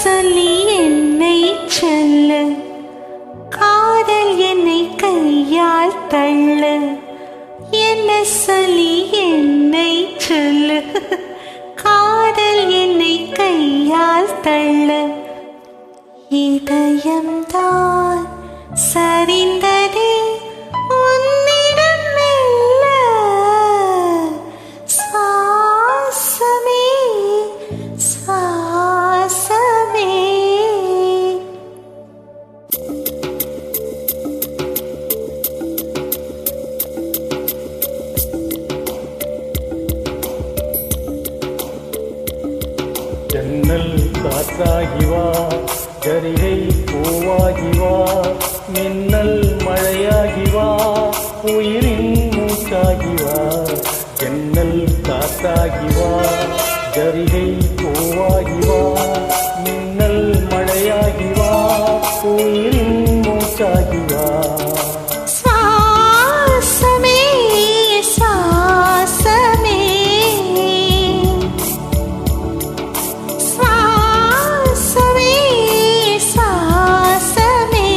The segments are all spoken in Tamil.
சொல்லி என்னை சொல்ல, காதல் என்னை கையால் தள்ள. என்ன சொல்லி என்னை சொல்ல, காதல் என்னை கையால் தள்ள. இதயம்தான் சரிந்ததே உன்னிடம் மெல்ல. சுவாசமே சுவாசமே. ஜன்னல் காற்றாகி வா, கரிகை பூவாகி வா, மின்னல் மழையாகி வா, உயிரின் மூச்சாகி வா. ஜன்னல் காற்றாகி வா, கரிகை பூவாகி வா, மின்னல் மழையாகி வா, உயிரின் மூச்சாகி வா. சுவாசமே சுவாசமே. சுவாசமே சுவாசமே.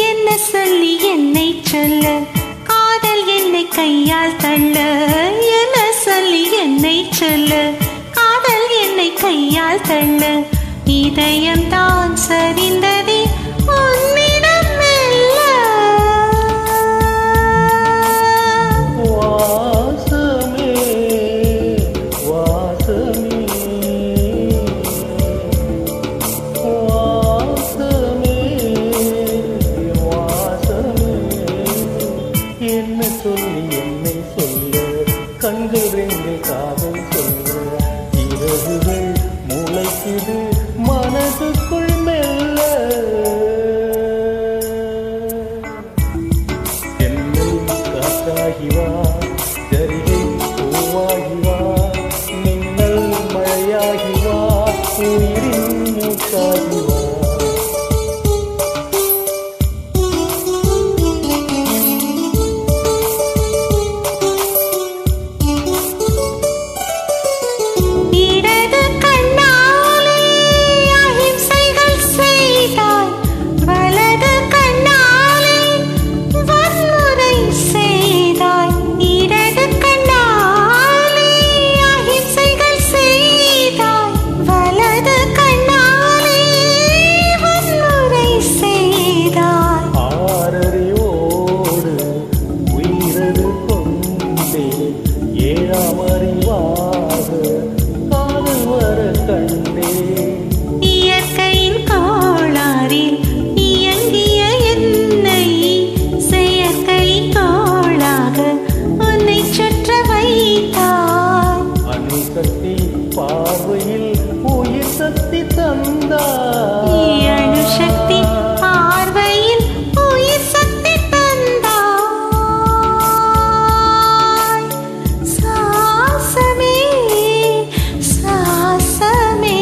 என்ன சொல்லி என்னை சொல்ல, காதல் என்னை கையால் தள்ள. என்ன சொல்லி என்னை சொல்ல, காதல் என்னை கையால் தள்ள. இதயம்தான் சரிந்ததே உன்னிடம் மெல்ல. வாசமே வாசமே வாசமே வாசமே. என்ன சொல்லி என்னை சொல்ல, கண்கள் ரெண்டு காதல் சொல்ல. இரவுகள் முளைக்குது மனதுக்குள் மெல்ல. என்னை காற்றாகி வா, கரிகை பூவாகி வா, மின்னல் மழையாகி வா, உயிரின் மூச்சாகி வா. இடது கண்ணாலே அஹிம்சைகள் செய்தாய், வலது கண்ணாலே வன்முறை செய்தாய். இடது கண்ணாலே அஹிம்சைகள் செய்தாய், வலது கண்ணாலே வன்முறை செய்தாய். ஆறறிவோடு உயிரது கொண்டே, ஏழாம் அறிவாக காதல் வர கண்டே. இயற்கையின் கோளாறில் இயங்கிய என்னை செயற்கை கோளாக உன்னை சுற்ற வைத்தாய். அணு சக்தி பார்வையில் உயிர் சக்தி தந்தாய். அணுசக்தி பார்வையில் உயிர் சக்தி தந்தாய். சுவாசமே சுவாசமே.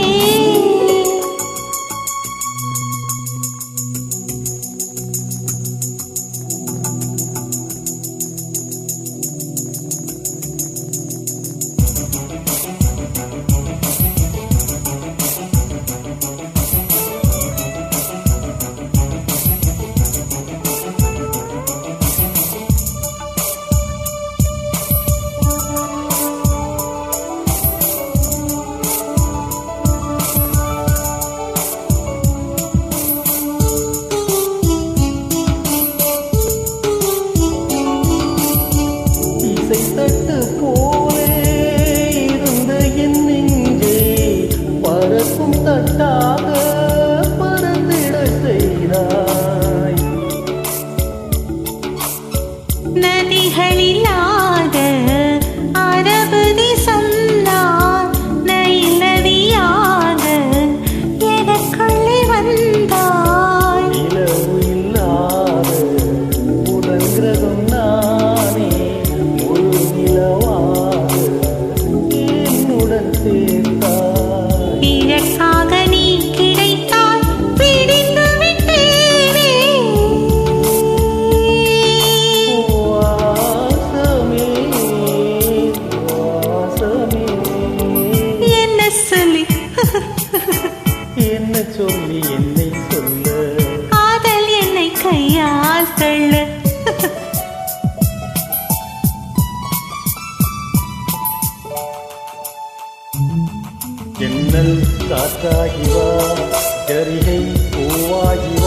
இசைத்தட்டு போலே இருந்த என் நெஞ்சே, பறக்கும் தட்டாக பறந்திட செய்தாய். நதிகளில்லாத அரபு தேசம்தான் நைல் நதியாக எனக்குள்ளே வந்தாய். நிலவு இல்லாத புதன் கிரகம் நானே, முழு நிலவாக என்னுடன் சேர்த்தாய். இதற்காக நீ கிடைத்தாய், பிடிந்து விட்டேனே. வாசமே ஜன்னல் காத்தாகிவா ஜரிகை பூவாகிவா